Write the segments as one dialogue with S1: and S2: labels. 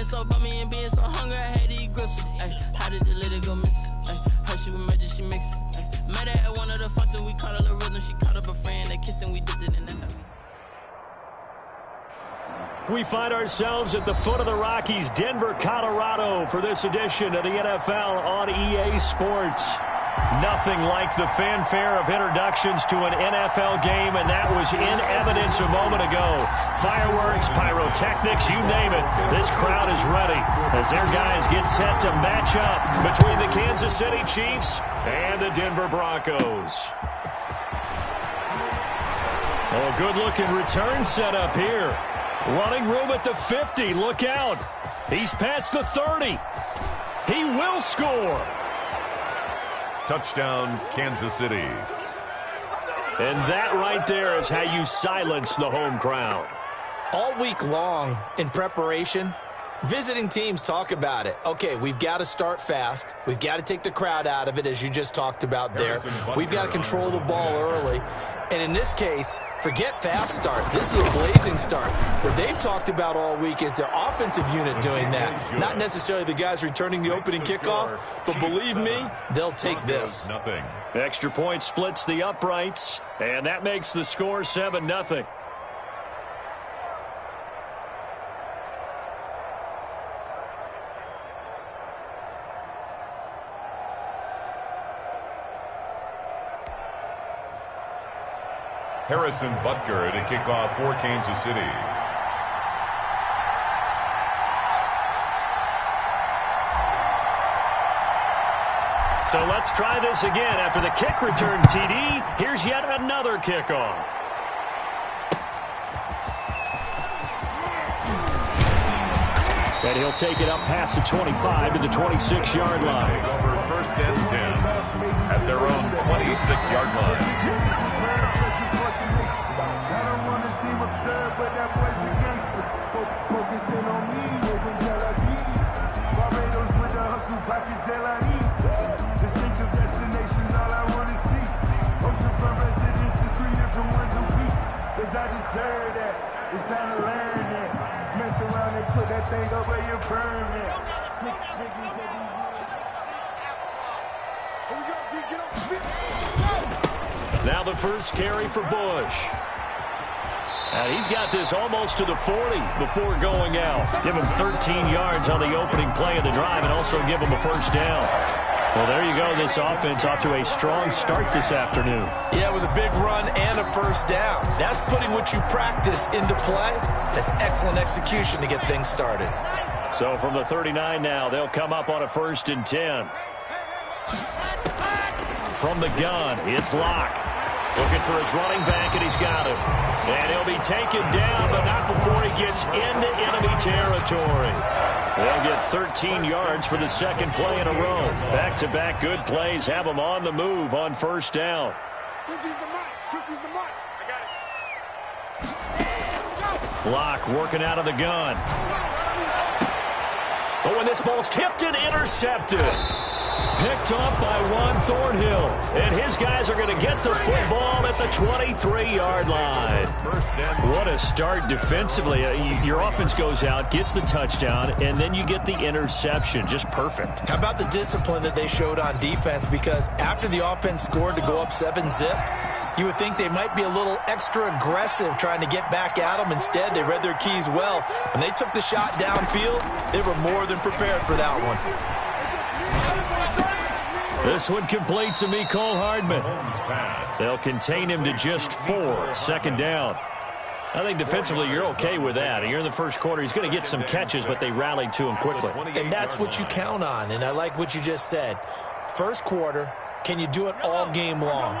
S1: so about me and being so hungry, I had to eat gristle. Ay, how did the lady go miss? Ay, her she was magic, she mixed it. Ay, met her at one of the functions, we caught a little rhythm. She caught up a friend, they kissed and we dipped it, and that's how
S2: we find ourselves at the foot of the Rockies, Denver, Colorado, for this edition of the NFL on EA Sports. Nothing like the fanfare of introductions to an NFL game, and that was in evidence a moment ago. Fireworks, pyrotechnics, you name it. This crowd is ready as their guys get set to match up between the Kansas City Chiefs and the Denver Broncos. Oh, good-looking return set up here. Running room at the 50. Look out. He's past the 30. He will score.
S3: Touchdown, Kansas City.
S2: And that right there is how you silence the home crowd.
S4: All week long in preparation, visiting teams talk about it. Okay, we've got to start fast. We've got to take the crowd out of it, as you just talked about there. We've got to control the ball early. And in this case, forget fast start. This is a blazing start. What they've talked about all week is their offensive unit doing that. Not necessarily the guys returning the opening kickoff, but believe me, they'll take this.
S2: Extra point splits the uprights, and that makes the score 7-0.
S3: Harrison Butker to kick off for Kansas City.
S2: So let's try this again. After the kick return TD, here's yet another kickoff. And he'll take it up past the 25 to the 26-yard line.
S3: Over first and 10 at their own 26-yard line.
S5: But that boy's a gangster. Focusing on me, we're from Tel Aviv. Barbados with the hustle, pockets LREs. Distinctive destinations, all I want to see. Oceanfront residences, 3 different ones a week. Cause I deserve that. It's time to learn that. Mess around and put that thing up where you burn it.
S2: Now the first carry for Bush. And he's got this almost to the 40 before going out. Give him 13 yards on the opening play of the drive and also give him a first down. Well, there you go. This offense off to a strong start this afternoon.
S4: Yeah, with a big run and a first down. That's putting what you practice into play. That's excellent execution to get things started.
S2: So from the 39 now, they'll come up on a 1st and 10. From the gun, it's Locke. Looking for his running back, and he's got him. And he'll be taken down, but not before he gets into enemy territory. They'll get 13 yards for the second play in a row. Back-to-back good plays have them on the move on first down.
S5: 50's the mark. 50's the mark. I got it.
S2: Locke working out of the gun. Oh, and this ball's tipped and intercepted. Picked off by Juan Thornhill. And his guys are going to get the football at the 23-yard line. What a start defensively. Your offense goes out, gets the touchdown, and then you get the interception. Just perfect.
S4: How about the discipline that they showed on defense? Because after the offense scored to go up 7-zip, you would think they might be a little extra aggressive trying to get back at them. Instead, they read their keys well. When they took the shot downfield, they were more than prepared for that one.
S2: This one complete to Mecole Hardman. They'll contain him to just 4. Second down. I think defensively you're okay with that. You're in the first quarter. He's going to get some catches, but they rallied to him quickly.
S4: And that's what you count on, and I like what you just said. First quarter, can you do it all game long?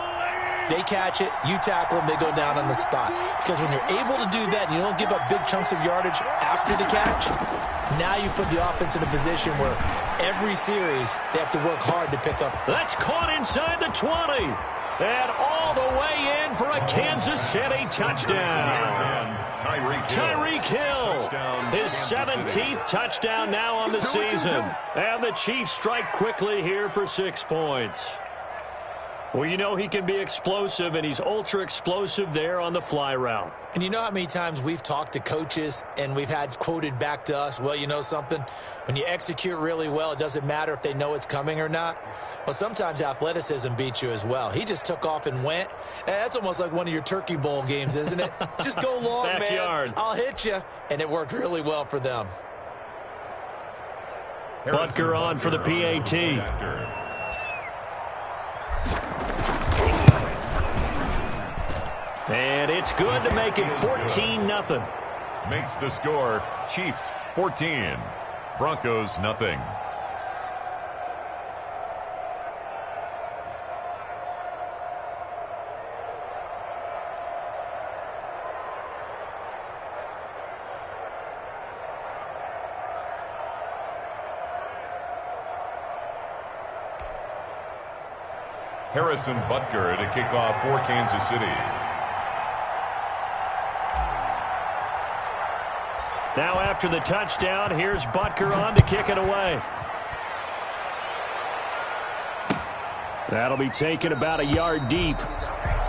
S4: They catch it, you tackle them, they go down on the spot. Because when you're able to do that and you don't give up big chunks of yardage after the catch, now you put the offense in a position where every series they have to work hard to pick up.
S2: That's caught inside the 20. And all the way in for a Kansas City touchdown. Tyreek Hill, his 17th touchdown now on the season. And the Chiefs strike quickly here for 6 points. Well, you know he can be explosive, and he's ultra explosive there on the fly route.
S4: And you know how many times we've talked to coaches and we've had quoted back to us, well, you know something? When you execute really well, it doesn't matter if they know it's coming or not. Well, sometimes athleticism beats you as well. He just took off and went. That's almost like one of your Turkey Bowl games, isn't it? Just go long,
S2: Backyard.
S4: man. I'll hit you. And it worked really well for them.
S2: Butker on for the PAT. And it's good to make it 14-0.
S3: Makes the score Chiefs 14, Broncos nothing. Harrison Butker to kick off for Kansas City.
S2: Now after the touchdown, here's Butker on to kick it away. That'll be taken about a yard deep.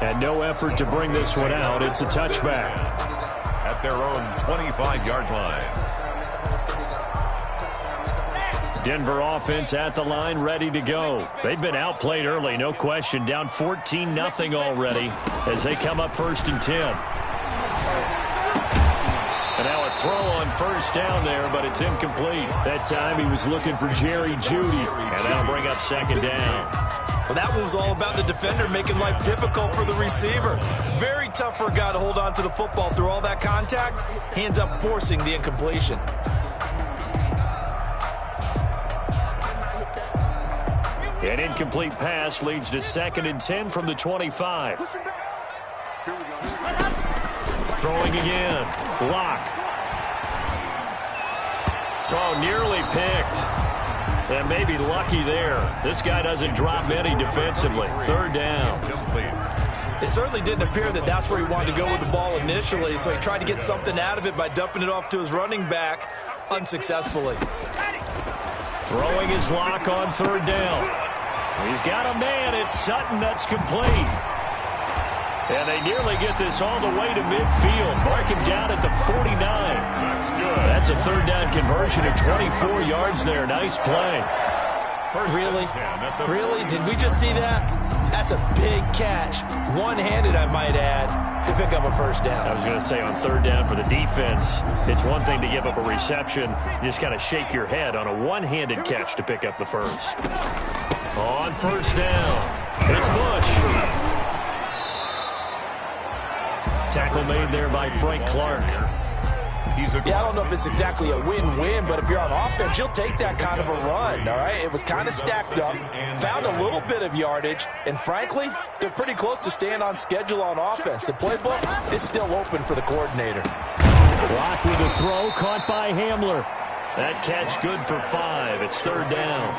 S2: And no effort to bring this one out. It's a touchback.
S3: At their own 25-yard line.
S2: Denver offense at the line, ready to go. They've been outplayed early, no question. Down 14-0 already as they come up 1st and 10. And now a throw on first down there, but it's incomplete. That time he was looking for Jerry Jeudy, and that'll bring up 2nd down.
S4: Well, that one was all about the defender making life difficult for the receiver. Very tough for a guy to hold on to the football through all that contact. He ends up forcing the incompletion.
S2: An incomplete pass leads to 2nd and 10 from the 25. Throwing again. Lock. Oh, nearly picked. And maybe lucky there. This guy doesn't drop many defensively. 3rd down.
S4: It certainly didn't appear that that's where he wanted to go with the ball initially, so he tried to get something out of it by dumping it off to his running back unsuccessfully.
S2: Throwing his lock on 3rd down. He's got a man. It's Sutton. That's complete. And they nearly get this all the way to midfield. Mark him down at the 49.
S3: That's good.
S2: That's a 3rd down conversion of 24 yards there. Nice play.
S4: Really? Really? Did we just see that? That's a big catch. One-handed, I might add, to pick up a 1st down.
S2: I was going to say on 3rd down for the defense, it's one thing to give up a reception. You just got to shake your head on a one-handed catch to pick up the 1st. On 1st down, it's Bush. Tackle made there by Frank Clark.
S4: Yeah, I don't know if it's exactly a win-win, but if you're on offense, you'll take that kind of a run, all right? It was kind of stacked up, found a little bit of yardage, and frankly, they're pretty close to staying on schedule on offense. The playbook is still open for the coordinator.
S2: Block with a throw, caught by Hamler. That catch good for 5. It's 3rd down.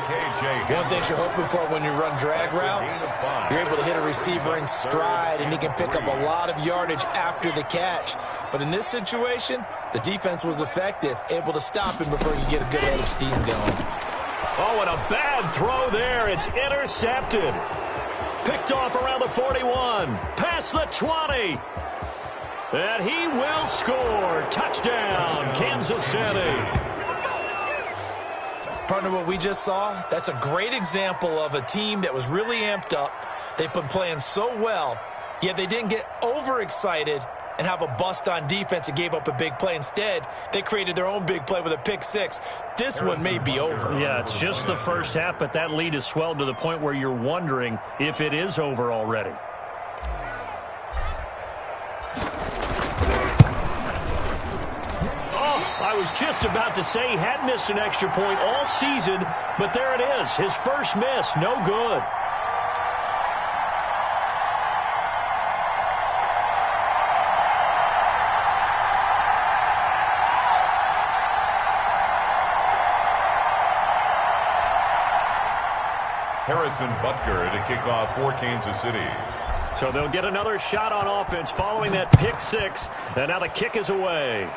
S4: One thing you're hoping for when you run drag routes, you're able to hit a receiver in stride, and he can pick up a lot of yardage after the catch. But in this situation, the defense was effective, able to stop him before you get a good head of steam going.
S2: Oh, and a bad throw there. It's intercepted. Picked off around the 41. Past the 20. And he will score. Touchdown, Kansas City.
S4: Partner, what we just saw, that's a great example of a team that was really amped up. They've been playing so well, yet they didn't get overexcited and have a bust on defense and gave up a big play. Instead, they created their own big play with a pick 6. This one may be over.
S2: Yeah, it's just the first half, but that lead has swelled to the point where you're wondering if it is over already. I was just about to say he had missed an extra point all season, but there it is. His first miss, no good.
S3: Harrison Butker to kick off for Kansas City.
S2: So they'll get another shot on offense following that pick 6, and now the kick is away.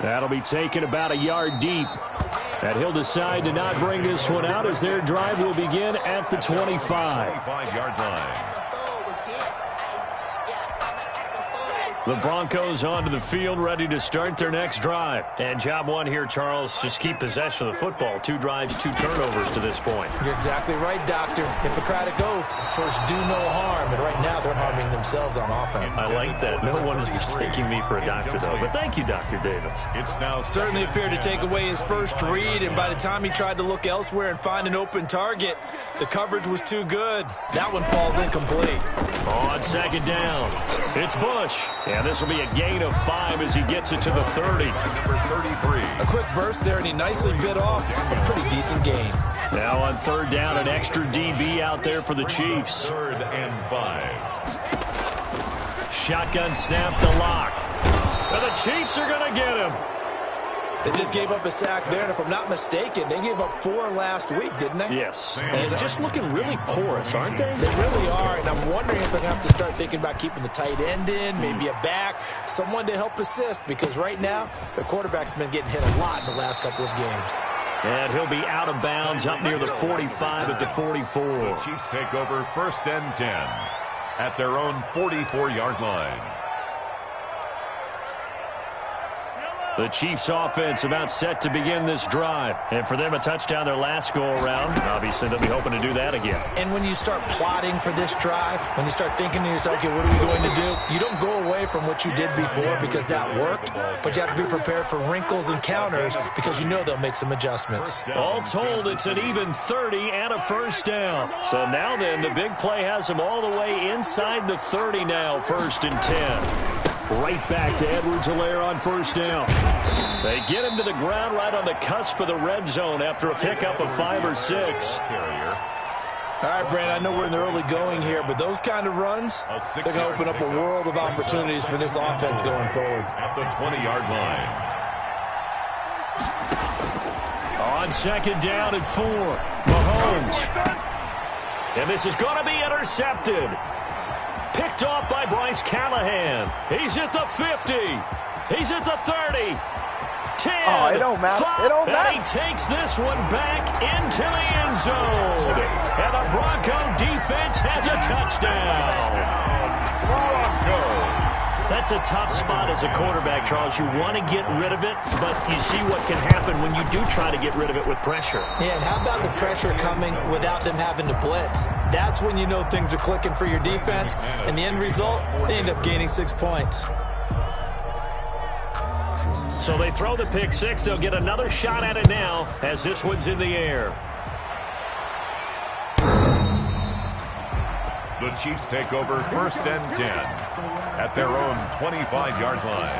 S2: That'll be taken about a yard deep. And he'll decide to not bring this one out as their drive will begin at the 25.
S3: 25-yard line.
S2: The Broncos onto the field, ready to start their next drive. And job one here, Charles, just keep possession of the football. 2 drives, 2 turnovers to this point.
S4: You're exactly right, Doctor. Hippocratic oath. First, do no harm. And right now, they're harming themselves on offense.
S2: I like that. No one is mistaking me for a doctor, though. But thank you, Dr. Davis.
S3: It's now
S4: certainly appeared to take away his first read, and by the time he tried to look elsewhere and find an open target, the coverage was too good. That one falls incomplete.
S2: On second down, it's Bush. And this will be a gain of 5 as he gets it to the 30.
S3: number 33.
S4: A quick burst there, and he nicely bit off a pretty decent gain.
S2: Now on third down, an extra DB out there for the Chiefs.
S3: 3rd and 5.
S2: Shotgun snap to Lock. And the Chiefs are going to get him.
S4: They just gave up a sack there, and if I'm not mistaken, they gave up 4 last week, didn't they?
S2: Yes. And just looking really porous, aren't they?
S4: They really are, and I'm wondering if they're going to have to start thinking about keeping the tight end in, maybe a back, someone to help assist, because right now, the quarterback's been getting hit a lot in the last couple of games.
S2: And he'll be out of bounds up near the 45 at the 44.
S3: The Chiefs take over 1st and 10 at their own 44-yard line.
S2: The Chiefs offense about set to begin this drive. And for them, a touchdown their last go-around. Obviously, they'll be hoping to do that again.
S4: And when you start plotting for this drive, when you start thinking to yourself, okay, what are we going to do? You don't go away from what you did before because that worked, but you have to be prepared for wrinkles and counters because you know they'll make some adjustments.
S2: All told, it's an even 30 and a first down. So now then, the big play has them all the way inside the 30 now, 1st and 10. Right back to Edwards-Helaire on first down. They get him to the ground right on the cusp of the red zone after a pickup of 5 or 6.
S4: All right, Brand, I know we're in the early going here, but those kind of runs, they're going to open up a world of opportunities for this offense going forward.
S3: At the 20-yard line.
S2: On second down at 4, Mahomes. And this is going to be intercepted. Picked off by Bryce Callahan. He's at the 50. He's at the 30. 10.
S6: Oh, it don't matter.
S2: 5,
S6: It don't matter.
S2: and he takes this one back into the end zone. And the Bronco defense has a touchdown.
S3: Broncos.
S2: That's a tough spot as a quarterback, Charles. You want to get rid of it, but you see what can happen when you do try to get rid of it with pressure.
S4: Yeah, and how about the pressure coming without them having to blitz? That's when you know things are clicking for your defense, and the end result, they end up gaining 6 points.
S2: So they throw the pick 6. They'll get another shot at it now as this one's in the air.
S3: The Chiefs take over 1st and 10 at their own 25-yard line.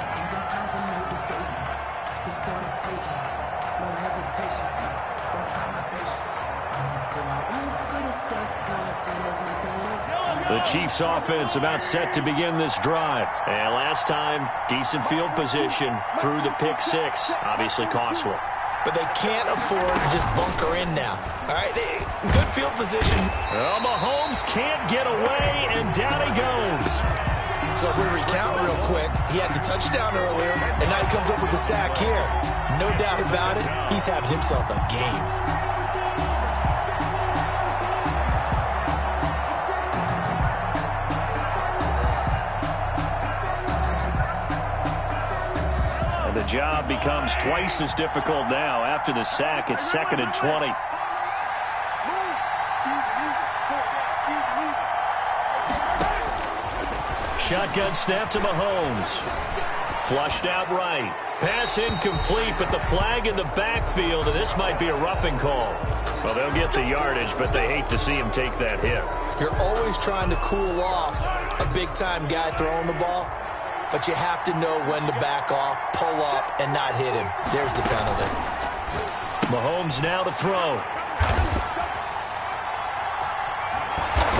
S2: The Chiefs offense about set to begin this drive. And last time, decent field position through the pick 6. Obviously costly.
S4: But they can't afford to just bunker in now. All right, good field position.
S2: Well, Mahomes can't get away, and down he goes.
S4: So if we recount real quick, he had the touchdown earlier, and now he comes up with the sack here. No doubt about it, he's having himself a game.
S2: The job becomes twice as difficult now. After the sack, it's 2nd and 20. Shotgun snap to Mahomes. Flushed out right. Pass incomplete, but the flag in the backfield, and this might be a roughing call. Well, they'll get the yardage, but they hate to see him take that hit.
S4: You're always trying to cool off a big-time guy throwing the ball, but you have to know when to back off, pull up, and not hit him. There's the penalty.
S2: Mahomes now to throw.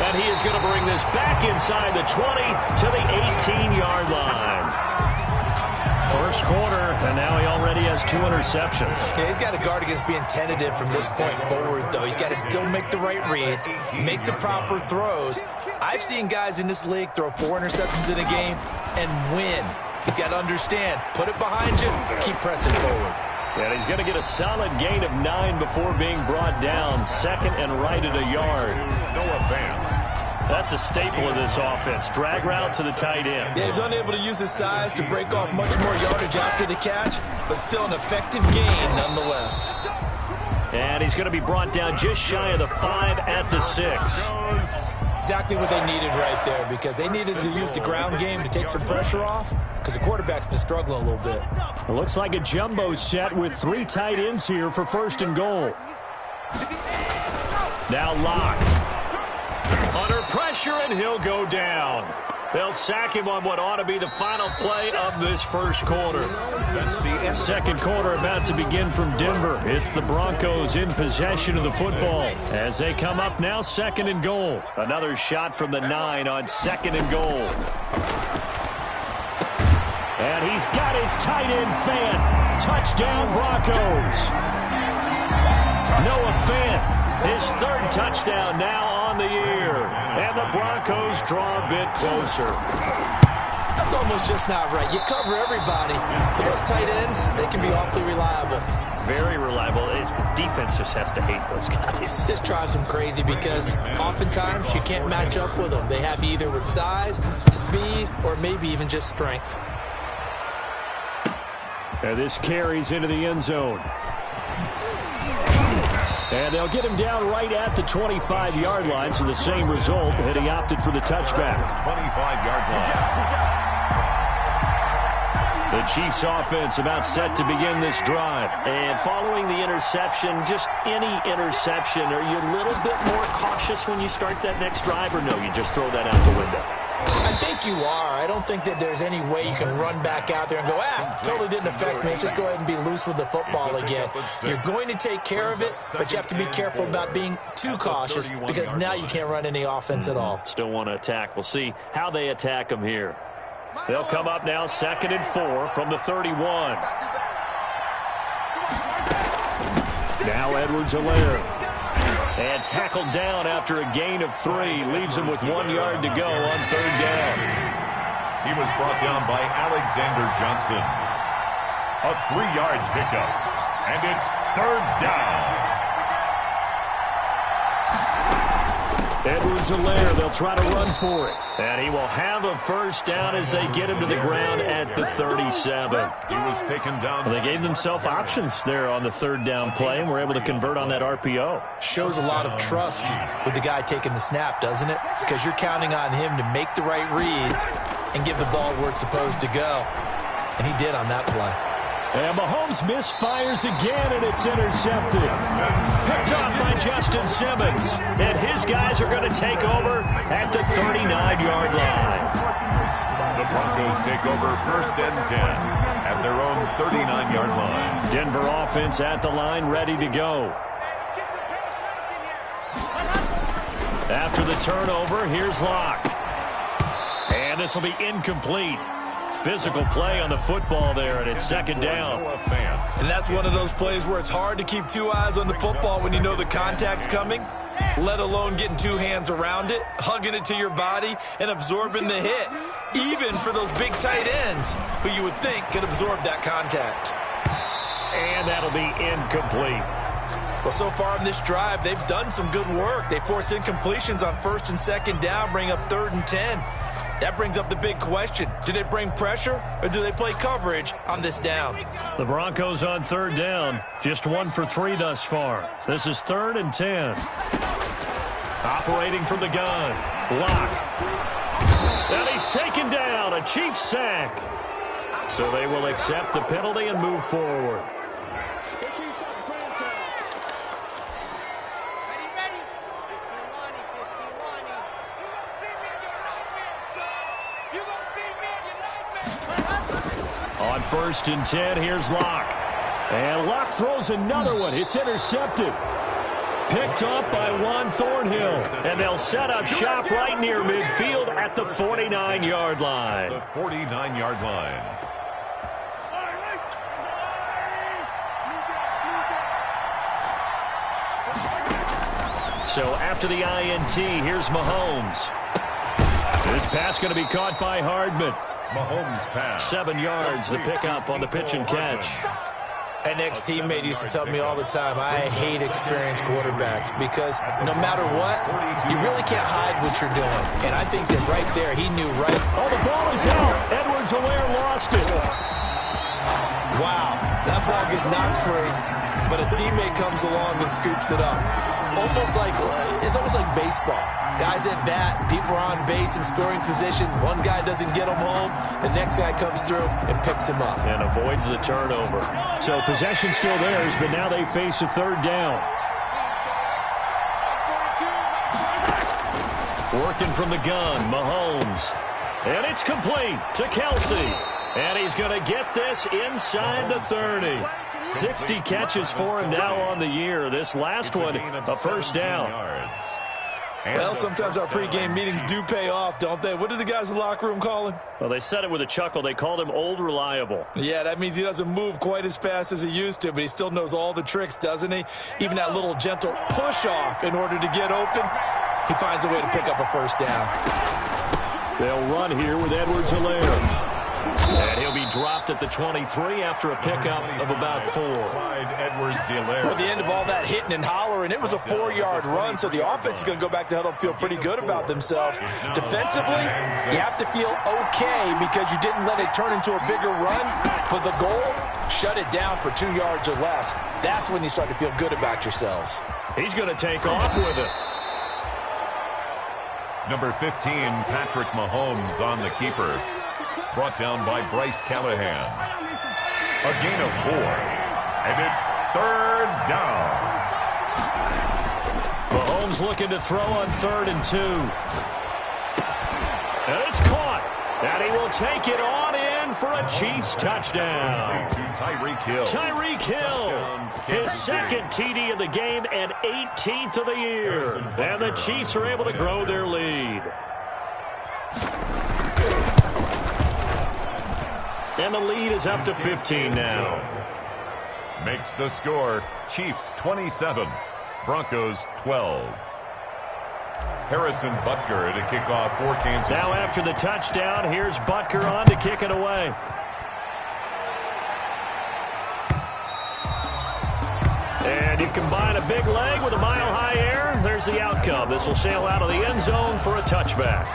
S2: And he is going to bring this back inside the 20 to the 18-yard line. First quarter, and now he already has 2 interceptions.
S4: Yeah, he's got to guard against being tentative from this point forward, though. He's got to still make the right reads, make the proper throws. I've seen guys in this league throw 4 interceptions in a game and win. He's got to understand, put it behind you, keep pressing forward.
S2: And he's going to get a solid gain of 9 before being brought down. Second and right at a yard.
S3: Noah Fant.
S2: That's a staple of this offense. Drag route to the tight end.
S4: Yeah, he's unable to use his size to break off much more yardage after the catch, but still an effective gain nonetheless.
S2: And he's going to be brought down just shy of the 5 at the 6.
S4: Exactly what they needed right there, because they needed to use the ground game to take some pressure off, because the quarterback's been struggling a little bit.
S2: It looks like a jumbo set with 3 tight ends here for first and goal. Now Locke. Under pressure, and he'll go down. They'll sack him on what ought to be the final play of this first quarter. Second quarter about to begin from Denver. It's the Broncos in possession of the football as they come up now second and goal. Another shot from the 9 on second and goal. And he's got his tight end Fant. Touchdown Broncos. Noah Fant. His 3rd touchdown now on the year. And the Broncos draw a bit closer.
S4: That's almost just not right. You cover everybody. Those tight ends, they can be awfully reliable.
S2: Very reliable. Defense just has to hate those guys.
S4: Just drives them crazy because oftentimes you can't match up with them. They have you either with size, speed, or maybe even just strength.
S2: And this carries into the end zone. And they'll get him down right at the 25-yard line, so the same result, and he opted for the touchback.
S3: 25-yard line.
S2: The Chiefs offense about set to begin this drive. And following the interception, just any interception, are you a little bit more cautious when you start that next drive, or no, you just throw that out the window?
S4: I think you are. I don't think that there's any way you can run back out there and go, totally didn't affect me. Let's just go ahead and be loose with the football again. You're going to take care of it, but you have to be careful about being too cautious because now you can't run any offense at all.
S2: Still want to attack. We'll see how they attack them here. They'll come up now second and 4 from the 31. Now Edwards-Helaire. And tackled down after a gain of 3. Leaves him with 1 yard to go on 3rd down.
S3: He was brought down by Alexander Johnson. A 3-yard pickup. And it's 3rd down.
S2: Edwards-Helaire, they'll try to run for it. And he will have a first down as they get him to the ground at the 37.
S3: He was taken down.
S2: Well, they gave themselves options there on the 3rd down play and were able to convert on that RPO.
S4: Shows a lot of trust with the guy taking the snap, doesn't it? Because you're counting on him to make the right reads and give the ball where it's supposed to go. And he did on that play.
S2: And Mahomes misfires again, and it's intercepted. Picked up by Justin Simmons. And his guys are going to take over at the 39-yard line.
S3: The Broncos take over 1st and 10 at their own 39-yard line.
S2: Denver offense at the line, ready to go. After the turnover, here's Locke. And this will be incomplete. Physical play on the football there, and it's 2nd down.
S4: And that's one of those plays where it's hard to keep 2 eyes on the football when you know the contact's coming, let alone getting 2 hands around it, hugging it to your body, and absorbing the hit, even for those big tight ends who you would think could absorb that contact.
S2: And that'll be incomplete.
S4: Well, so far in this drive, they've done some good work. They force incompletions on 1st and 2nd down, bring up 3rd and 10. That brings up the big question. Do they bring pressure or do they play coverage on this down?
S2: The Broncos on 3rd down. Just 1 for 3 thus far. This is 3rd and 10. Operating from the gun. Locke. And he's taken down. A Chiefs sack. So they will accept the penalty and move forward. On 1st and 10, here's Locke. And Locke throws another one. It's intercepted. Picked up by Juan Thornhill. And they'll set up shop right near midfield at the 49-yard line.
S3: The 49-yard line.
S2: So after the INT, here's Mahomes. This pass going to be caught by Hardman.
S3: Mahomes pass.
S2: 7 yards, the pickup on the pitch and catch.
S4: An ex-teammate used to tell me all the time, I hate experienced quarterbacks because no matter what, you really can't hide what you're doing. And I think that right there, he knew right.
S2: Oh, the ball is out. Edwards-Helaire lost it.
S4: Wow, that ball gets knocked free, but a teammate comes along and scoops it up. It's almost like baseball. Guys at bat, people are on base in scoring position. One guy doesn't get him home. The next guy comes through and picks him up.
S2: And avoids the turnover. So possession still theirs, but now they face a third down. Working from the gun, Mahomes. And it's complete to Kelsey. And he's going to get this inside the 30. 60 catches for him now on the year. This last one, a first down.
S4: Well, sometimes our pregame meetings do pay off, don't they? What do the guys in the locker room call him?
S2: Well, they said it with a chuckle. They called him Old Reliable.
S4: Yeah, that means he doesn't move quite as fast as he used to, but he still knows all the tricks, doesn't he? Even that little gentle push-off in order to get open, he finds a way to pick up a first down.
S2: They'll run here with Edwards-Helaire. And he'll be dropped at the 23 after a pickup of about 4.
S4: Well, at the end of all that hitting and hollering, it was a 4-yard run, so the offense is going to go back to huddle and feel pretty good about themselves. Defensively, you have to feel okay because you didn't let it turn into a bigger run. For the goal, shut it down for 2 yards or less. That's when you start to feel good about yourselves.
S2: He's going to take off with it.
S3: Number 15, Patrick Mahomes on the keeper. Brought down by Bryce Callahan. A gain of 4. And it's third down.
S2: Mahomes looking to throw on 3rd and 2. And it's caught. And he will take it on in for a Chiefs touchdown.
S3: Tyreek Hill.
S2: Tyreek Hill. His second TD of the game and 18th of the year. And the Chiefs are able to grow their lead. And the lead is up to 15 now.
S3: Makes the score Chiefs 27, Broncos 12. Harrison Butker to kick off for Kansas.
S2: Now after the touchdown, here's Butker on to kick it away. And you combine a big leg with a mile-high air. There's the outcome. This will sail out of the end zone for a touchback.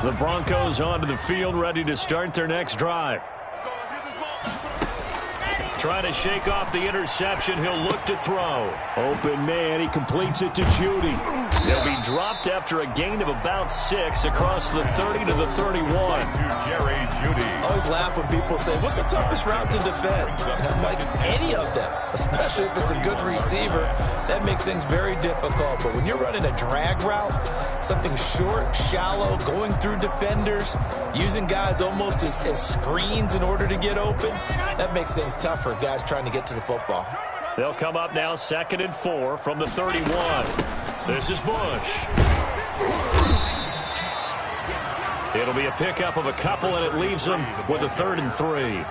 S2: The Broncos onto the field, ready to start their next drive. Trying to shake off the interception. He'll look to throw. Open man. He completes it to Judy. They'll be dropped after a gain of about 6 across the 30 to the 31.
S3: To Jerry Judy.
S4: I always laugh when people say, what's the toughest route to defend? And I'm like, any of them, especially if it's a good receiver. That makes things very difficult. But when you're running a drag route, something short, shallow, going through defenders, using guys almost as screens in order to get open, that makes things tough for guys trying to get to the football.
S2: They'll come up now 2nd and 4 from the 31. This is Bush. It'll be a pickup of a couple, and it leaves them with a 3rd and 3.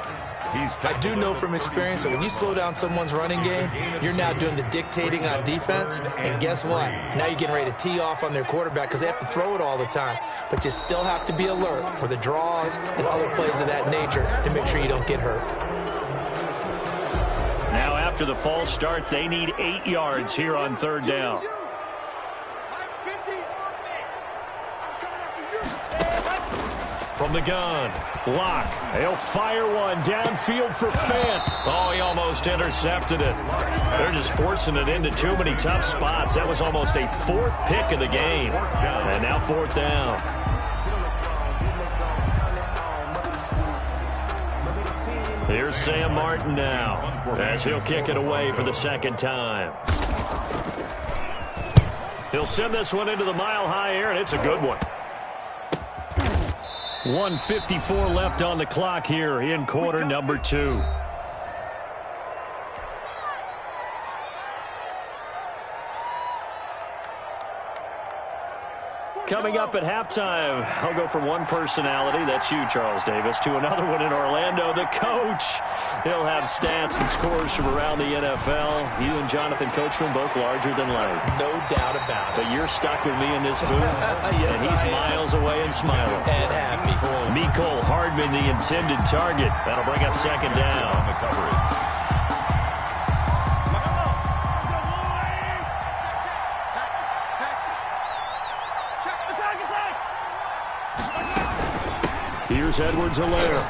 S4: I do know from experience that when you slow down someone's running game, you're now doing the dictating on defense. And guess what? Now you're getting ready to tee off on their quarterback because they have to throw it all the time. But you still have to be alert for the draws and other plays of that nature to make sure you don't get hurt.
S2: Now after the false start, they need 8 yards here on 3rd down. From the gun, Locke. He'll fire one downfield for Fant. Oh, he almost intercepted it. They're just forcing it into too many tough spots. That was almost a 4th pick of the game. And now 4th down. Here's Sam Martin now, as he'll kick it away for the 2nd time. He'll send this one into the mile-high air, and it's a good one. 1:54 left on the clock here in quarter number 2. coming up at halftime. I'll go from one personality, that's you, Charles Davis, to another one in Orlando, the coach. He'll have stats and scores from around the NFL. You and Jonathan Coachman both larger than life.
S4: No doubt about it.
S2: But you're stuck with me in this booth,
S4: yes,
S2: and he's miles away and smiling.
S4: And happy.
S2: Mecole Hardman, the intended target. That'll bring up second down.
S3: On the coverage.
S2: Here's Edwards-Helaire.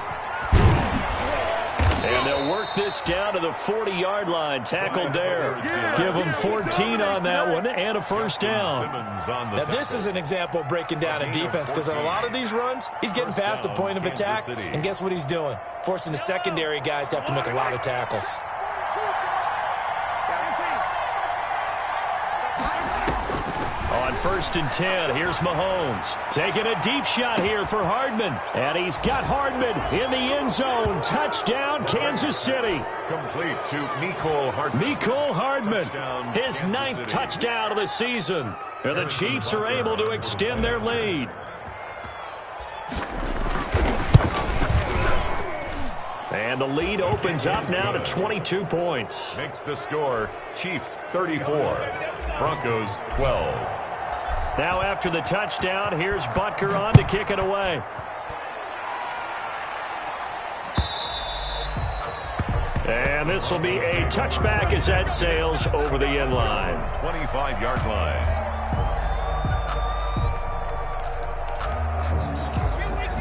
S2: And they'll work this down to the 40-yard line. Tackled there. Give them 14 on that one and a first down.
S4: Now, this is an example of breaking down a defense because on a lot of these runs, he's getting past the point of attack, and guess what he's doing? Forcing the secondary guys to have to make a lot of tackles.
S2: On 1st and 10, here's Mahomes. Taking a deep shot here for Hardman. And he's got Hardman in the end zone. Touchdown, Kansas City.
S3: Complete to Mecole Hardman.
S2: Mecole Hardman, his 9th touchdown of the season. And the Chiefs are able to extend their lead. And the lead opens up now to 22 points.
S3: Makes the score Chiefs 34, Broncos 12.
S2: Now after the touchdown, here's Butker on to kick it away. And this will be a touchback as that sails over the end line.
S3: 25-yard line.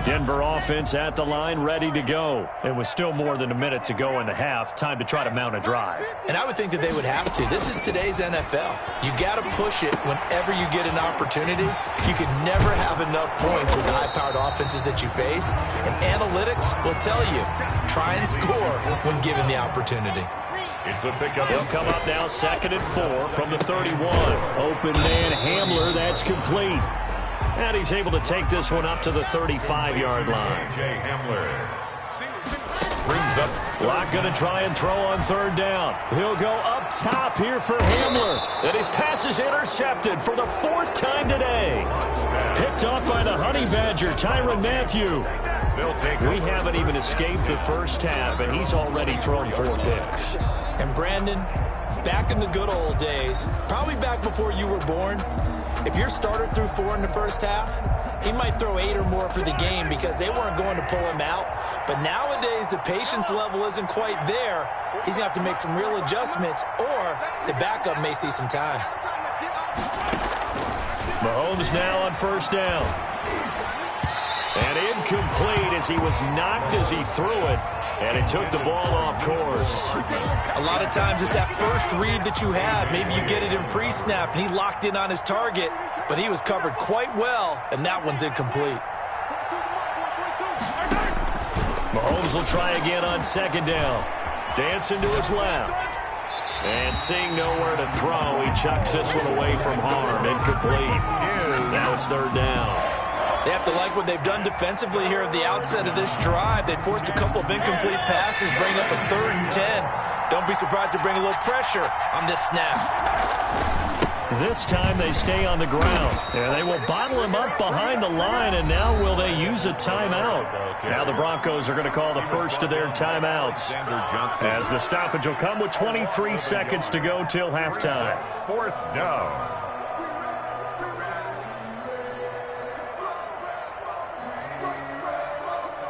S2: Denver offense at the line, ready to go. It was still more than a minute to go in the half. Time to try to mount a drive.
S4: And I would think that they would have to. This is today's NFL. You got to push it whenever you get an opportunity. You can never have enough points with the high-powered offenses that you face. And analytics will tell you, try and score when given the opportunity.
S3: It's a pickup.
S2: He'll come up now 2nd and 4 from the 31. Open man Hamler, that's complete. And he's able to take this one up to the 35-yard line.
S3: Jay Hamler brings up.
S2: Locke going to try and throw on 3rd down. He'll go up top here for Hamler. And his pass is intercepted for the 4th time today. Picked off by the Honey Badger, Tyrann Mathieu. We haven't even escaped the first half, and he's already thrown 4 picks.
S4: And Brandon, back in the good old days, probably back before you were born, if your starter threw 4 in the first half, he might throw 8 or more for the game because they weren't going to pull him out. But nowadays, the patience level isn't quite there. He's going to have to make some real adjustments, or the backup may see some time.
S2: Mahomes now on 1st down. And incomplete as he was knocked as he threw it. And it took the ball off course.
S4: A lot of times it's that first read that you have. Maybe you get it in pre-snap, and he locked in on his target, but he was covered quite well, and that one's incomplete.
S2: Mahomes will try again on 2nd down. Dancing to his left. And seeing nowhere to throw, he chucks this one away from harm. Incomplete. Now it's 3rd down.
S4: They have to like what they've done defensively here at the outset of this drive. They forced a couple of incomplete passes, bring up a 3rd and 10. Don't be surprised to bring a little pressure on this snap.
S2: This time they stay on the ground. And they will bottle him up behind the line, and now will they use a timeout? Now the Broncos are going to call the first of their timeouts, as the stoppage will come with 23 seconds to go till halftime.
S3: 4th down.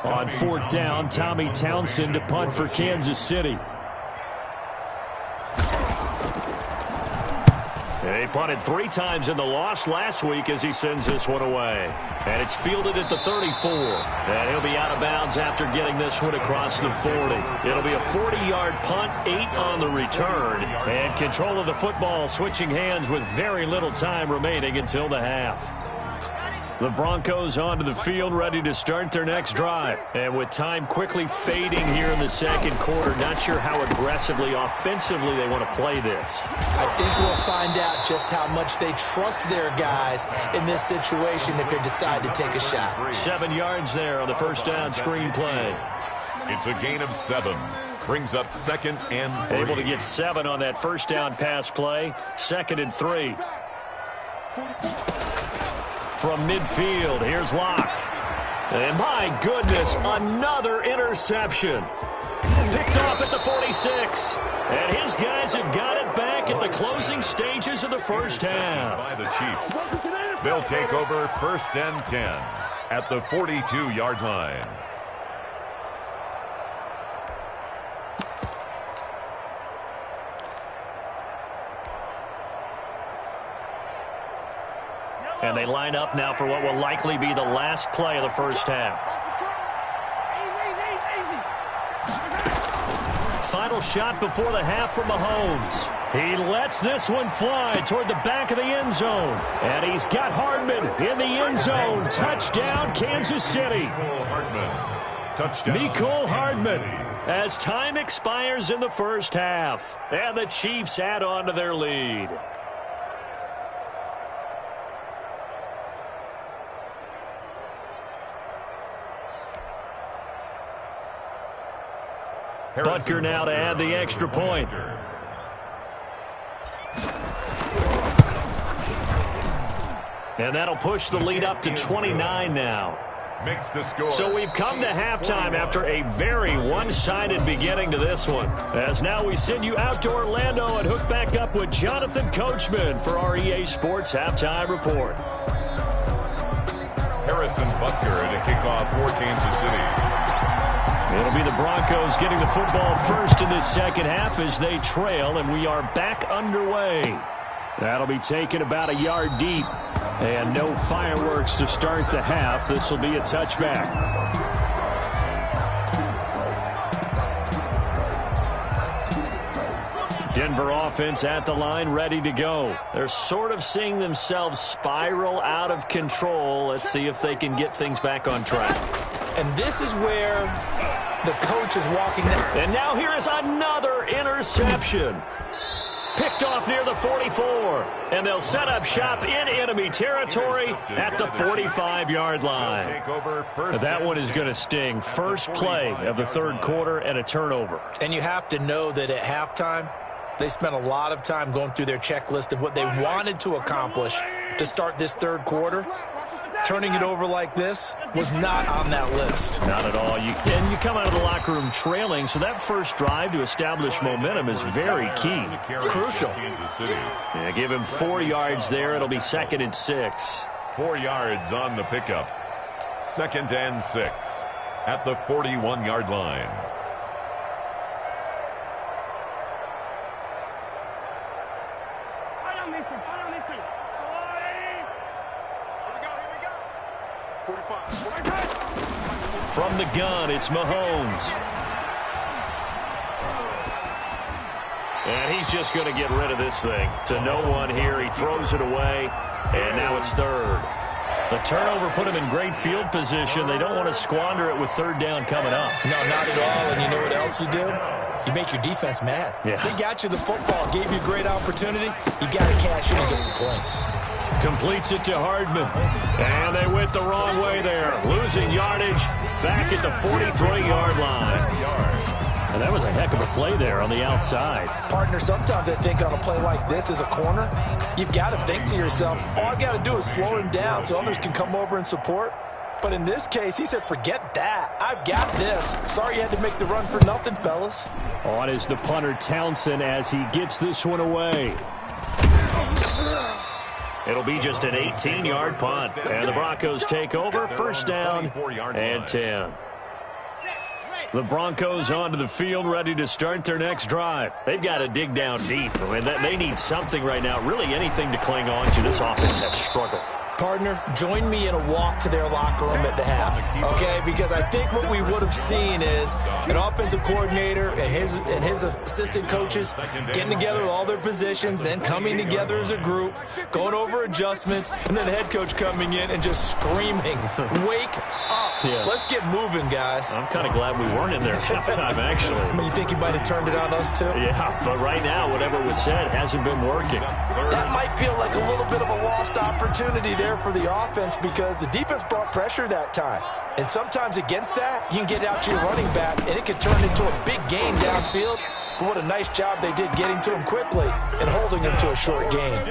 S2: On 4th down, Tommy Townsend to punt for Kansas City. They punted 3 times in the loss last week as he sends this one away. And it's fielded at the 34. And he'll be out of bounds after getting this one across the 40. It'll be a 40-yard punt, 8 on the return. And control of the football switching hands with very little time remaining until the half. The Broncos onto the field, ready to start their next drive. And with time quickly fading here in the 2nd quarter, not sure how aggressively, offensively they want to play this.
S4: I think we'll find out just how much they trust their guys in this situation if they decide to take a shot.
S2: 7 yards there on the 1st down screen play.
S3: It's a gain of 7. Brings up 2nd and 3.
S2: Able to get 7 on that 1st down pass play. 2nd and 3. from midfield. Here's Locke. And my goodness, another interception. Picked off at the 46. And his guys have got it back at the closing stages of the first half.
S3: By the Chiefs. They'll take over 1st and 10 at the 42-yard line.
S2: And they line up now for what will likely be the last play of the first half. Final shot before the half from Mahomes. He lets this one fly toward the back of the end zone. And he's got Hardman in the end zone. Touchdown, Kansas City. Mecole Hardman. As time expires in the first half. And the Chiefs add on to their lead. Butker now to add the extra point. And that'll push the lead up to 29 now.
S3: Makes the score.
S2: So we've come to halftime after a very one-sided beginning to this one. As now we send you out to Orlando and hook back up with Jonathan Coachman for our EA Sports Halftime Report.
S3: Harrison Butker at a kickoff for Kansas City.
S2: It'll be the Broncos getting the football first in this second half as they trail, and we are back underway. That'll be taken about a yard deep, and no fireworks to start the half. This will be a touchback. Denver offense at the line, ready to go. They're sort of seeing themselves spiral out of control. Let's see if they can get things back on track.
S4: And this is where the coach is walking there.
S2: And now here is another interception. Picked off near the 44. And they'll set up shop in enemy territory at the 45-yard line. That one is going to sting. First play of the third quarter and a turnover.
S4: And you have to know that at halftime, they spent a lot of time going through their checklist of what they wanted to accomplish to start this third quarter. Turning it over like this was not on that list.
S2: Not at all. You come out of the locker room trailing, so that first drive to establish momentum is very key.
S4: Crucial.
S2: Yeah, give him 4 yards there. It'll be 2nd and 6.
S3: 4 yards on the pickup. 2nd and 6 at the 41-yard line.
S2: From the gun, it's Mahomes. And he's just going to get rid of this thing. To no one here. He throws it away. And now it's third. The turnover put him in great field position. They don't want to squander it with third down coming up.
S4: No, not at all. And you know what else you do? You make your defense mad.
S2: Yeah.
S4: They got you the football, gave you a great opportunity. You got to cash in and get some points.
S2: Completes it to Hardman. And they went the wrong way there. Losing yardage back at the 43-yard line. And that was a heck of a play there on the outside.
S4: Partner, sometimes I think on a play like this as a corner, you've got to think to yourself, all I got to do is slow him down so others can come over and support. But in this case, he said, forget that. I've got this. Sorry you had to make the run for nothing, fellas.
S2: On is the punter Townsend as he gets this one away. It'll be just an 18-yard punt. And the Broncos take over. First down and 10. The Broncos onto the field, ready to start their next drive. They've got to dig down deep. I mean, they need something right now, really anything to cling on to. This offense has struggled. Partner, join me in a walk to their locker room at the half, okay? Because I think what we would have seen is an offensive coordinator and his assistant coaches getting together with all their positions, then coming together as a group, going over adjustments, and then the head coach coming in and just screaming, wake up. Yeah. Let's get moving, guys. I'm kind of glad we weren't in there at halftime, actually. I mean, you think he might have turned it on us, too? Yeah, but right now, whatever was said hasn't been working. That might feel like a little bit of a lost opportunity there for the offense because the defense brought pressure that time. And sometimes against that, you can get out to your running back, and it can turn into a big game downfield.
S4: but what a nice job they did getting to him quickly and holding him to a short gain.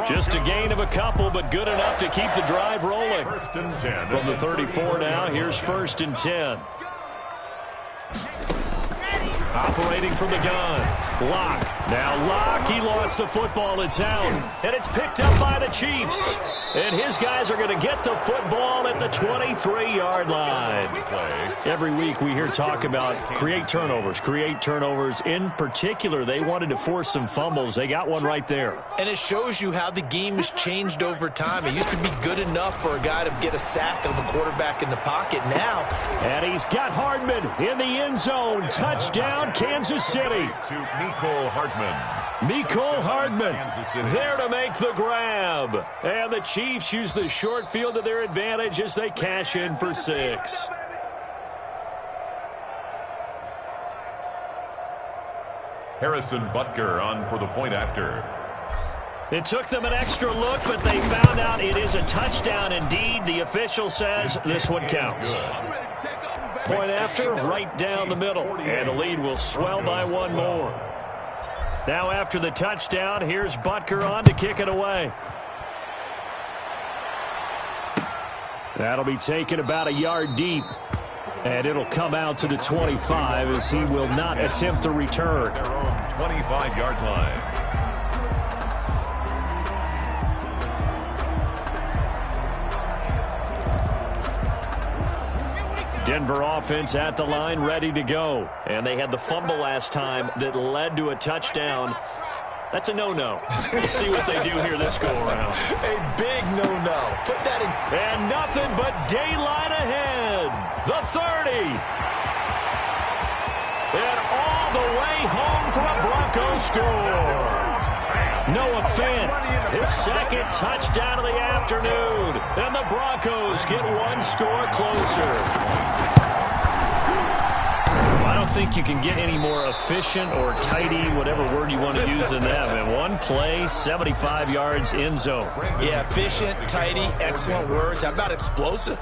S2: Just a gain of a couple, but good enough to keep the drive rolling.
S3: First and 10.
S2: From the 34 now, here's 1st and 10. Operating from the gun. Locke. Now Locke, he lost the football in town. And it's picked up by the Chiefs. And his guys are going to get the football at the 23-yard line. Every week we hear talk about create turnovers. In particular, they wanted to force some fumbles. They got one right there.
S4: And it shows you how the game has changed over time. It used to be good enough for a guy to get a sack of a quarterback in the pocket. Now,
S2: and he's got Hardman in the end zone. Touchdown, Kansas City.
S3: To Mecole Hardman.
S2: Mecole Hardman there to make the grab. And the Chiefs use the short field to their advantage as they cash in for 6.
S3: Harrison Butker on for the point after.
S2: It took them an extra look, but they found out it is a touchdown indeed. The official says this one counts. Point after, right down the middle. And the lead will swell by one more. Now after the touchdown, here's Butker on to kick it away. That'll be taken about a yard deep. And it'll come out to the 25 as he will not attempt to return.
S3: Their own 25-yard line.
S2: Denver offense at the line, ready to go. And they had the fumble last time that led to a touchdown. That's a no-no. We'll see what they do here this go-around.
S4: A big no-no. Put that in.
S2: And nothing but daylight ahead. The 30. And all the way home for a Broncos score. Noah Fant, his 2nd touchdown of the afternoon. And the Broncos get one score closer. I don't think you can get any more efficient or tidy, whatever word you want to use in that. And one play, 75 yards in zone.
S4: Yeah, efficient, tidy, excellent words. How about explosive?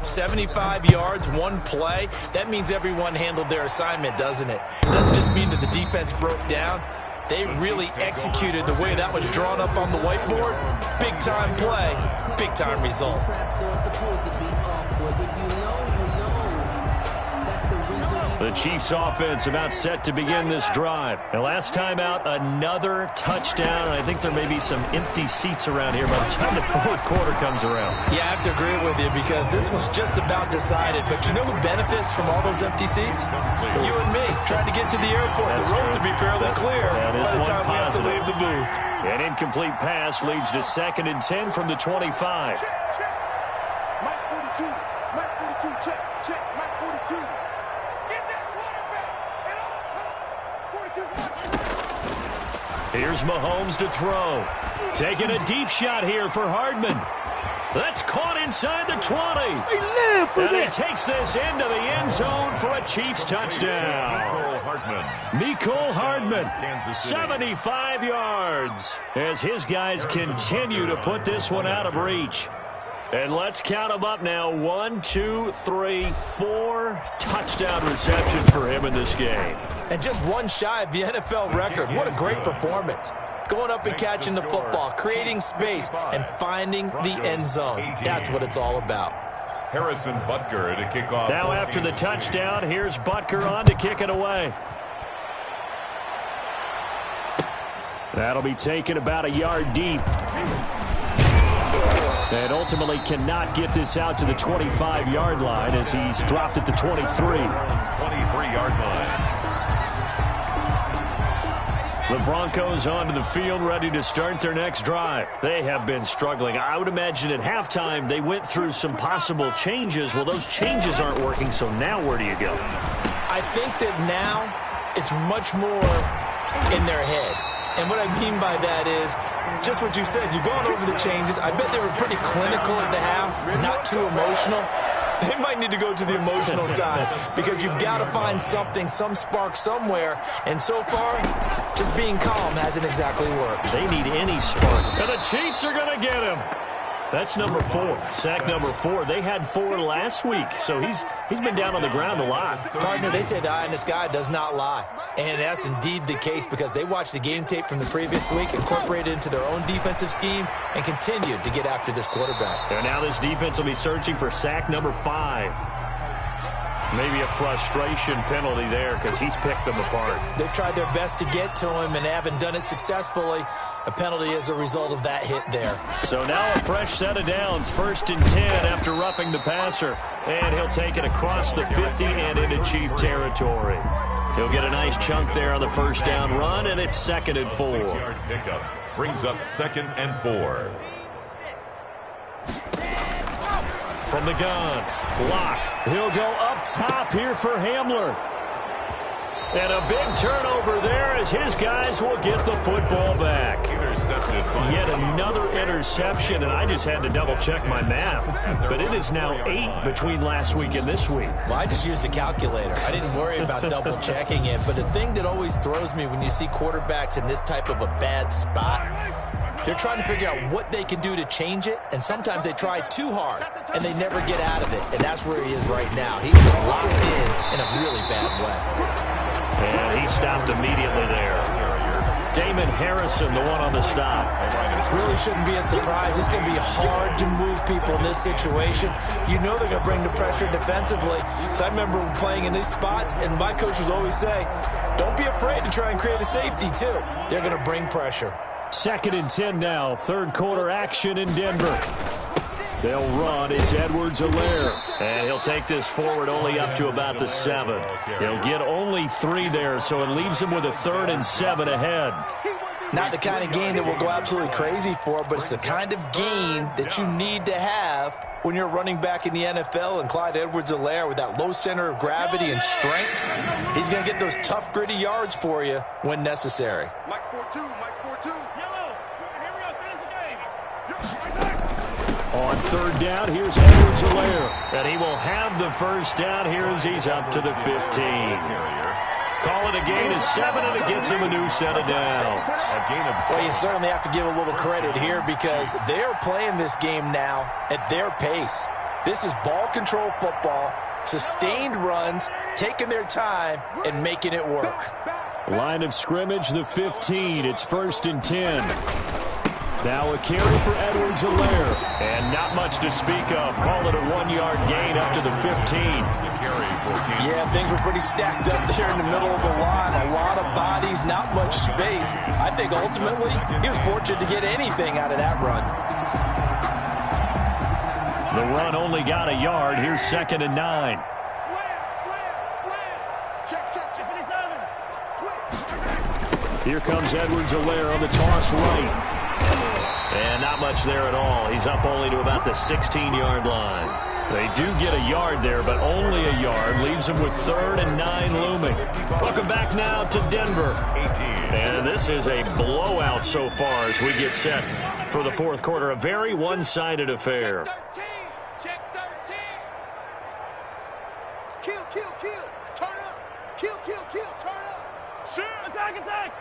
S4: 75 yards, one play. That means everyone handled their assignment, doesn't it? It doesn't just mean that the defense broke down. They really executed the way that was drawn up on the whiteboard. Big-time play, big-time result.
S2: The Chiefs offense about set to begin this drive. And last time out, another touchdown. I think there may be some empty seats around here by the time the 4th quarter comes around.
S4: Yeah, I have to agree with you because this was just about decided. But you know who benefits from all those empty seats? You and me, trying to get to the airport.
S2: That's
S4: the road
S2: true.
S4: to be fairly clear
S2: by
S4: the time we have to leave the booth.
S2: An incomplete pass leads to 2nd and 10 from the 25.
S5: Mike 42. Mike 42. Check. Mike 42. Get that quarterback. It all comes. 42's
S2: Here's Mahomes to throw. Taking a deep shot here for Hardman. That's caught inside the 20. And he takes this into the end zone for a Chiefs touchdown. Mecole Hardman, 75 yards, as his guys continue to put this one out of reach. And let's count them up now. 1, 2, 3, 4 touchdown receptions for him in this game.
S4: And just one shy of the NFL record. What a great performance. Going up and catching the football, creating space, and finding the end zone. That's what it's all about.
S3: Harrison Butker to kick off.
S2: Now after the touchdown, here's Butker on to kick it away. That'll be taken about a yard deep. And ultimately cannot get this out to the 25-yard line as he's dropped at the 23.
S3: 23-yard line.
S2: The Broncos onto the field, ready to start their next drive. They have been struggling. I would imagine at halftime they went through some possible changes. Well, those changes aren't working, so now where do you go?
S4: I think that now it's much more in their head. And what I mean by that is just what you said. You've gone over the changes. I bet they were pretty clinical at the half, not too emotional. They might need to go to the emotional side because you've got to find something, some spark somewhere. And so far, just being calm hasn't exactly worked.
S2: They need any spark. And the Chiefs are going to get him. That's number 4. Sack number 4. They had 4 last week, so he's been down on the ground a lot.
S4: Partner, they say the eye in the sky does not lie. And that's indeed the case because they watched the game tape from the previous week, incorporated it into their own defensive scheme, and continued to get after this quarterback.
S2: And now this defense will be searching for sack number 5. Maybe a frustration penalty there because he's picked them apart.
S4: They've tried their best to get to him and haven't done it successfully. A penalty as a result of that hit there.
S2: So now a fresh set of downs. 1st and 10 after roughing the passer. And he'll take it across the 50 and into Chief territory. He'll get a nice chunk there on the first down run, and it's 2nd and 4.
S3: 6-yard pickup brings up 2nd and 4.
S2: From the gun, block. He'll go up top here for Hamler. And a big turnover there as his guys will get the football back.
S3: Intercepted by
S2: Yet another interception, and I just had to double-check my math. But it is now 8 between last week and this week.
S4: Well, I just used a calculator. I didn't worry about double-checking it. But the thing that always throws me when you see quarterbacks in this type of a bad spot, they're trying to figure out what they can do to change it, and sometimes they try too hard, and they never get out of it. And that's where he is right now. He's just locked in a really bad way.
S2: And he stopped immediately there. Damon Harrison, the one on the stop.
S4: Really shouldn't be a surprise. It's going to be hard to move people in this situation. You know they're going to bring the pressure defensively. So I remember playing in these spots, and my coaches always say, don't be afraid to try and create a safety, too. They're going to bring pressure.
S2: 2nd and 10 now. 3rd quarter action in Denver. They'll run. It's Edwards-Helaire. And he'll take this forward only up to about the 7. He'll get only 3 there, so it leaves him with a 3rd and 7 ahead.
S4: Not the kind of gain that we'll go absolutely crazy for, but it's the kind of gain that you need to have when you're running back in the NFL. And Clyde Edwards-Helaire, with that low center of gravity and strength, he's going to get those tough, gritty yards for you when necessary.
S5: Mike's 4-2, Mike's 4-2. Yellow, here we go, finish the game.
S2: On 3rd down, here's Edwards-Helaire. And he will have the first down here as he's up to the 15. Call it a gain of 7, and it gets him a new set of downs.
S3: A gain of 7.
S4: Well, you certainly have to give a little credit here because they're playing this game now at their pace. This is ball control football, sustained runs, taking their time, and making it work.
S2: Line of scrimmage, the 15. It's 1st and 10. Now a carry for Edwards-Helaire. And not much to speak of. Call it a 1-yard gain up to the 15.
S4: Yeah, things were pretty stacked up there in the middle of the line. A lot of bodies, not much space. I think ultimately he was fortunate to get anything out of that run.
S2: The run only got a yard. Here's 2nd and 9. Here comes Edwards-Helaire on the toss right. And not much there at all. He's up only to about the 16-yard line. They do get a yard there, but only a yard. Leaves them with 3rd and 9 looming. Welcome back now to Denver. 18. And this is a blowout so far as we get set for the 4th quarter. A very one-sided affair.
S5: Check 13. Kill, kill, kill. Turn up. Kill, kill, kill. Turn up. Shoot. Attack, attack.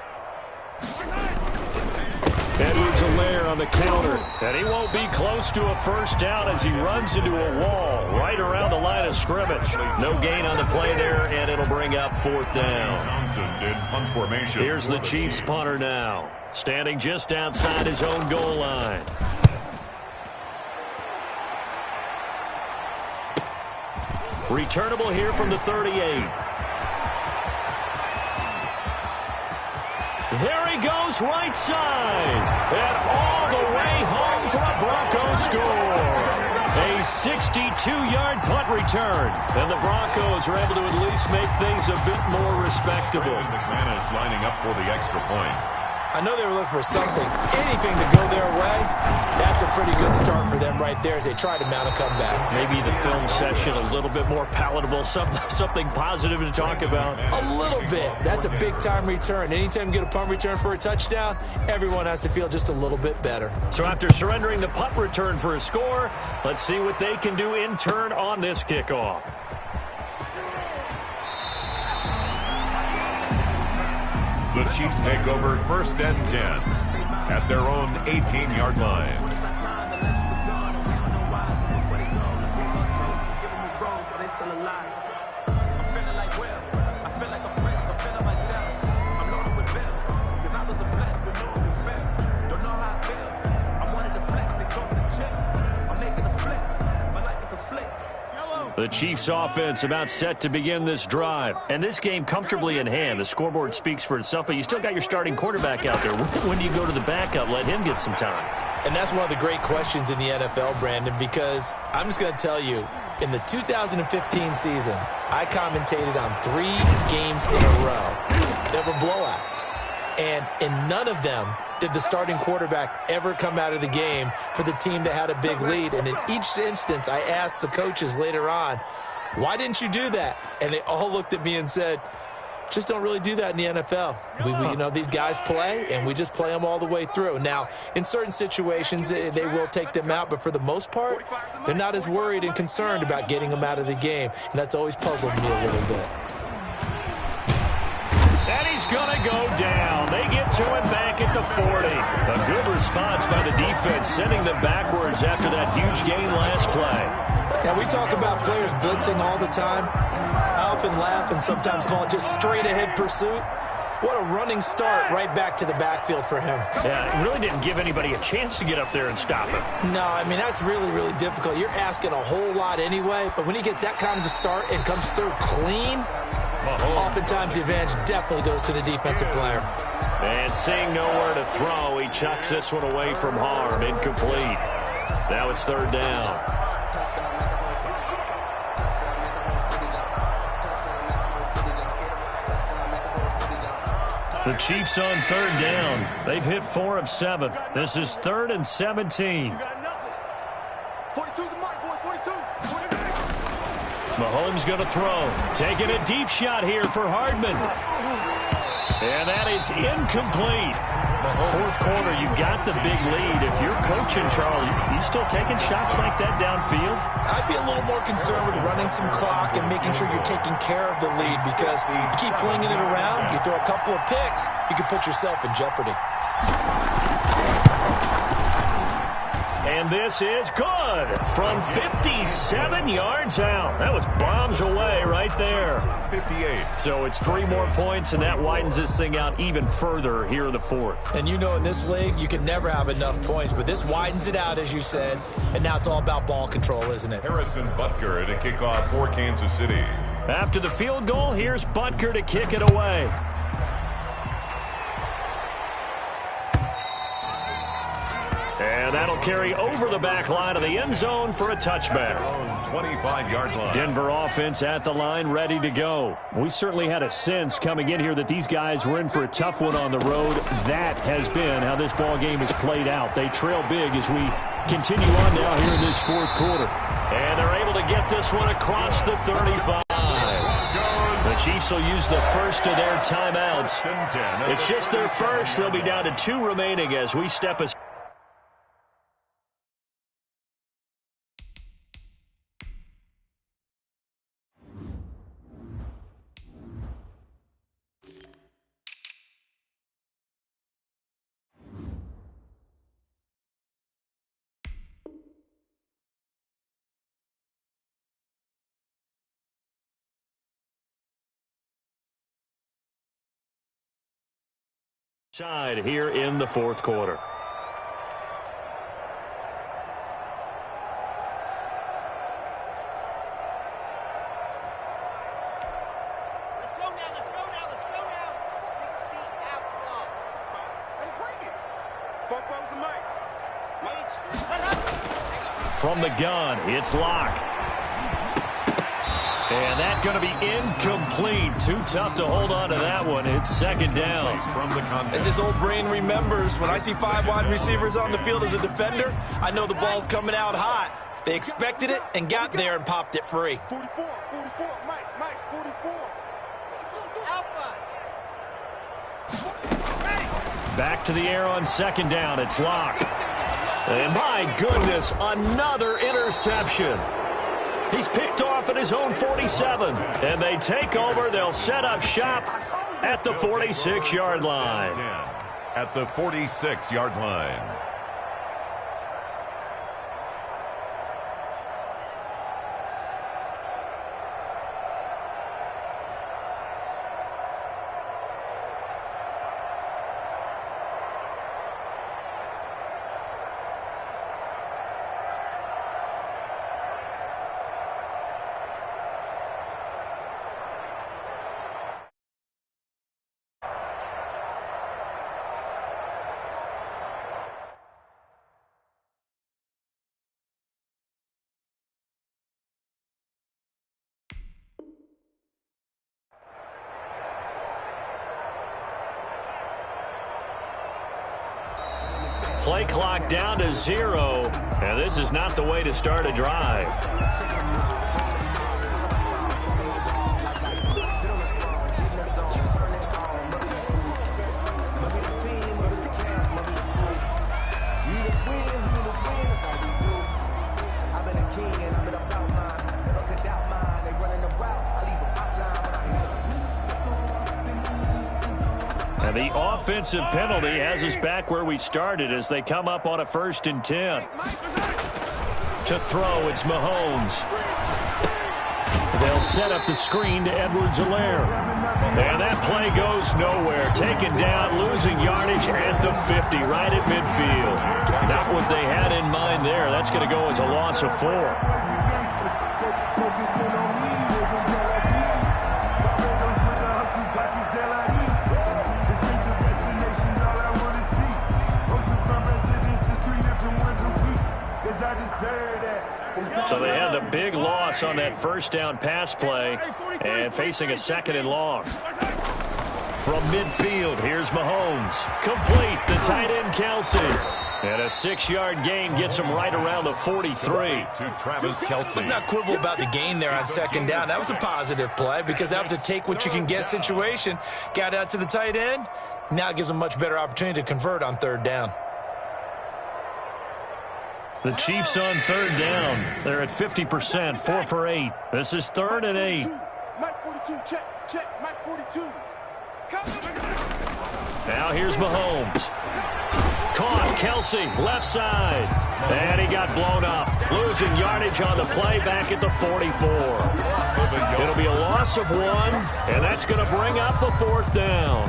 S2: Edwards-Helaire on the counter, and he won't be close to a first down as he runs into a wall right around the line of scrimmage. No gain on the play there, and it'll bring up 4th down.
S3: Johnson did punt formation.
S2: Here's the Chiefs punter now, standing just outside his own goal line. Returnable here from the 38. There he goes, right side, and all the way home for a Broncos score. A 62-yard punt return, and the Broncos are able to at least make things a bit more respectable.
S3: McManus lining up for the extra point.
S4: I know they were looking for something, anything to go their way. That's a pretty good start for them right there as they try to mount a comeback.
S2: Maybe the film session a little bit more palatable, something positive to talk about.
S4: A little bit. That's a big-time return. Anytime you get a punt return for a touchdown, everyone has to feel just a little bit better.
S2: So after surrendering the punt return for a score, let's see what they can do in turn on this kickoff.
S3: The Chiefs take over 1st and 10 at their own 18-yard line.
S5: still alive. I'm feeling like Will. I feel like a prince. I'm feeling myself. I'm loaded with bills. Cause I was a blessed with no one fell. Don't know how it feels. I'm wanting to flex and talk to chill. I'm making a flip. My life is a flick.
S2: The Chiefs offense about set to begin this drive. And this game comfortably in hand. The scoreboard speaks for itself, but you still got your starting quarterback out there. When do you go to the backup, let him get some time?
S4: And that's one of the great questions in the NFL, Brandon, because I'm just going to tell you, in the 2015 season, I commentated on 3 games in a row. There were blowouts. And in none of them did the starting quarterback ever come out of the game for the team that had a big lead. And in each instance, I asked the coaches later on, why didn't you do that? And they all looked at me and said, just don't really do that in the NFL. You know, these guys play, and we just play them all the way through. Now, in certain situations, they will take them out, but for the most part, they're not as worried and concerned about getting them out of the game, and that's always puzzled me a little bit.
S2: And he's going to go down. They get to him back at the 40. A good response by the defense, sending them backwards after that huge gain last play.
S4: Now, we talk about players blitzing all the time. I often laugh and sometimes call it just straight-ahead pursuit. What a running start right back to the backfield for him.
S2: Yeah, it really didn't give anybody a chance to get up there and stop him.
S4: No, I mean, that's really, really difficult. You're asking a whole lot anyway, but when he gets that kind of a start and comes through clean, oftentimes the advantage definitely goes to the defensive player.
S2: And seeing nowhere to throw, he chucks this one away from harm. Incomplete. Now it's 3rd down. The Chiefs on 3rd down. They've hit 4 of 7. This is 3rd and 17. Mahomes going to throw. Taking a deep shot here for Hardman. And that is incomplete. 4th quarter, you got the big lead. If you're coaching, Charles, you still taking shots like that downfield?
S4: I'd be a little more concerned with running some clock and making sure you're taking care of the lead, because you keep flinging it around, you throw a couple of picks, you can put yourself in jeopardy.
S2: And this is good from 57 yards out. That was bombs away right there.
S3: 58.
S2: So it's 3 more points, and that widens this thing out even further here in the 4th.
S4: And you know, in this league, you can never have enough points, but this widens it out, as you said, and now it's all about ball control, isn't it?
S3: Harrison Butker to kick off for Kansas City.
S2: After the field goal, here's Butker to kick it away. And that'll carry over the back line of the end zone for a touchback.
S3: 25-yard line.
S2: Denver offense at the line, ready to go. We certainly had a sense coming in here that these guys were in for a tough one on the road. That has been how this ball game has played out. They trail big as we continue on now here in this 4th quarter. And they're able to get this one across the 35. The Chiefs will use the first of their timeouts. It's just their first. They'll be down to 2 remaining as we step aside. Side here in the 4th quarter.
S6: Let's go now, let's go now, let's go now. 60 out long. Hey, bring it. Football's the mic.
S2: From the gun, it's Locke. And that's going to be incomplete. Too tough to hold on to that one. It's 2nd down.
S4: As this old brain remembers, when I see 5 wide receivers on the field as a defender, I know the ball's coming out hot. They expected it and got there and popped it free.
S6: 44, Mike, 44. Alpha.
S2: Back to the air on 2nd down. It's Locke. And my goodness, another interception. He's picked off at his own 47. And they take over. They'll set up shop at the 46-yard line.
S3: At the 46-yard line.
S2: Play clock down to 0, and this is not the way to start a drive. And the offensive penalty has us back where we started as they come up on a 1st and 10. To throw, it's Mahomes. They'll set up the screen to Edwards-Helaire. And that play goes nowhere. Taken down, losing yardage at the 50, right at midfield. Not what they had in mind there. That's going to go as a loss of 4. So they had the big loss on that 1st down pass play and facing a 2nd and long. From midfield, here's Mahomes. Complete, the tight end Kelsey. And a 6-yard gain gets him right around the 43.
S3: To Travis Kelsey.
S4: Let's not quibble about the gain there on 2nd down. That was a positive play because that was a take-what-you-can-get situation. Got out to the tight end. Now it gives them a much better opportunity to convert on 3rd down.
S2: The Chiefs on 3rd down. They're at 50%, 4 for 8. This is 3rd and 8.
S6: Mike 42, check, Mike 42.
S2: Now here's Mahomes. Caught, Kelsey, left side. And he got blown up. Losing yardage on the play back at the 44. It'll be a loss of 1, and that's going to bring up a 4th down.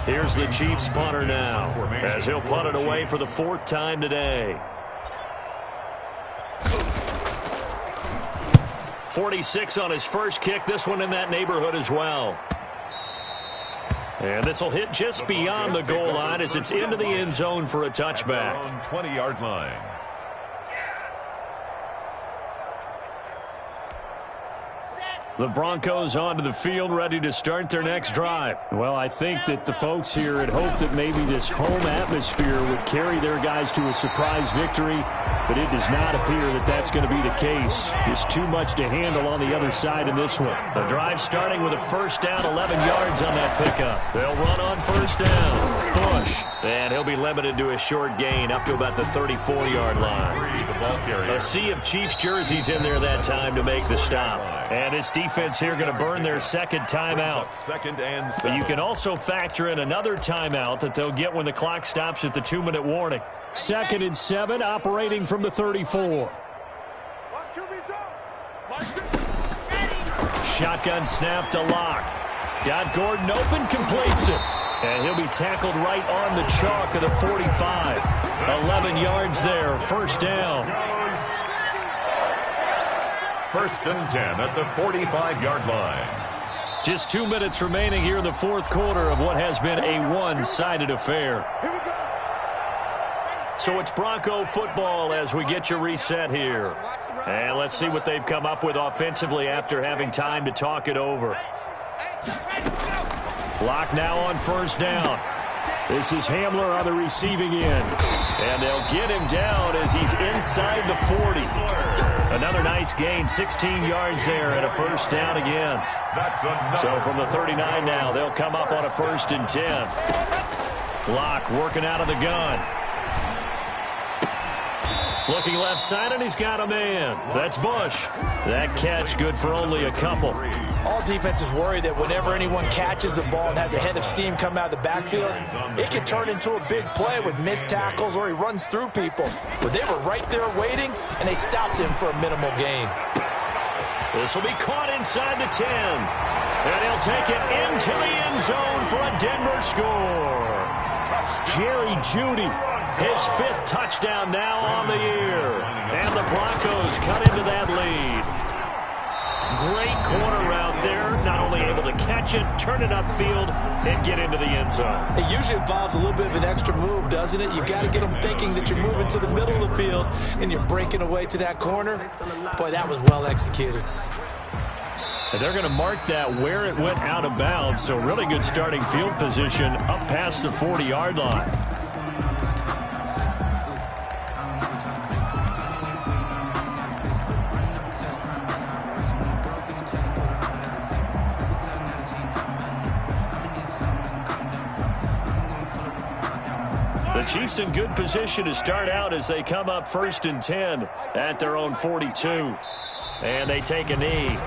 S2: Here's the Chiefs punter now, as he'll punt it away for the 4th time today. 46 on his first kick. This one in that neighborhood as well. And this will hit just beyond the goal line as it's into the end zone for a touchback.
S3: 20-yard line.
S2: The Broncos onto the field, ready to start their next drive. Well, I think that the folks here had hoped that maybe this home atmosphere would carry their guys to a surprise victory, but it does not appear that that's going to be the case. There's too much to handle on the other side in this one. The drive starting with a 1st down, 11 yards on that pickup. They'll run on 1st down. Bush. And he'll be limited to a short gain up to about the 34-yard line. A sea of Chiefs jerseys in there that time to make the stop. And this defense here going to burn their 2nd timeout.
S3: 2nd and 7.
S2: But you can also factor in another timeout that they'll get when the clock stops at the 2-minute warning. 2nd and 7, operating from the 34. Shotgun snap to Locke. Got Gordon open, completes it. And he'll be tackled right on the chalk of the 45. 11 yards there, 1st down.
S3: 1st and 10 at the 45-yard line.
S2: Just 2 minutes remaining here in the 4th quarter of what has been a one-sided affair. So it's Bronco football as we get you reset here. And let's see what they've come up with offensively after having time to talk it over. Lock now on 1st down. This is Hamler on the receiving end. And they'll get him down as he's inside the 40. Another nice gain, 16 yards there and a 1st down again. So from the 39 now, they'll come up on a 1st and 10. Lock working out of the gun. Looking left side, and he's got a man. That's Bush. That catch good for only a couple.
S4: All defenses worry that whenever anyone catches the ball and has a head of steam come out of the backfield, it can turn into a big play with missed tackles or he runs through people. But they were right there waiting, and they stopped him for a minimal gain.
S2: This will be caught inside the 10. And he'll take it into the end zone for a Denver score. Jerry Jeudy. His 5th touchdown now on the year. And the Broncos cut into that lead. Great corner route there. Not only able to catch it, turn it upfield, and get into the end zone.
S4: It usually involves a little bit of an extra move, doesn't it? You've got to get them thinking that you're moving to the middle of the field and you're breaking away to that corner. Boy, that was well executed.
S2: And they're going to mark that where it went out of bounds. So really good starting field position up past the 40-yard line. Chiefs in good position to start out as they come up 1st and 10 at their own 42. And they take a knee.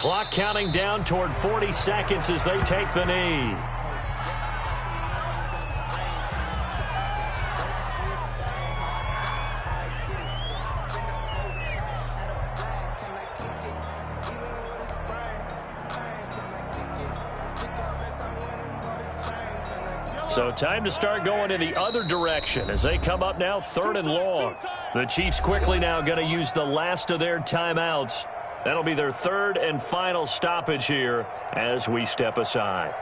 S2: Clock counting down toward 40 seconds as they take the knee. So time to start going in the other direction as they come up now 3rd and long. The Chiefs quickly now going to use the last of their timeouts. That'll be their 3rd and final stoppage here as we step aside.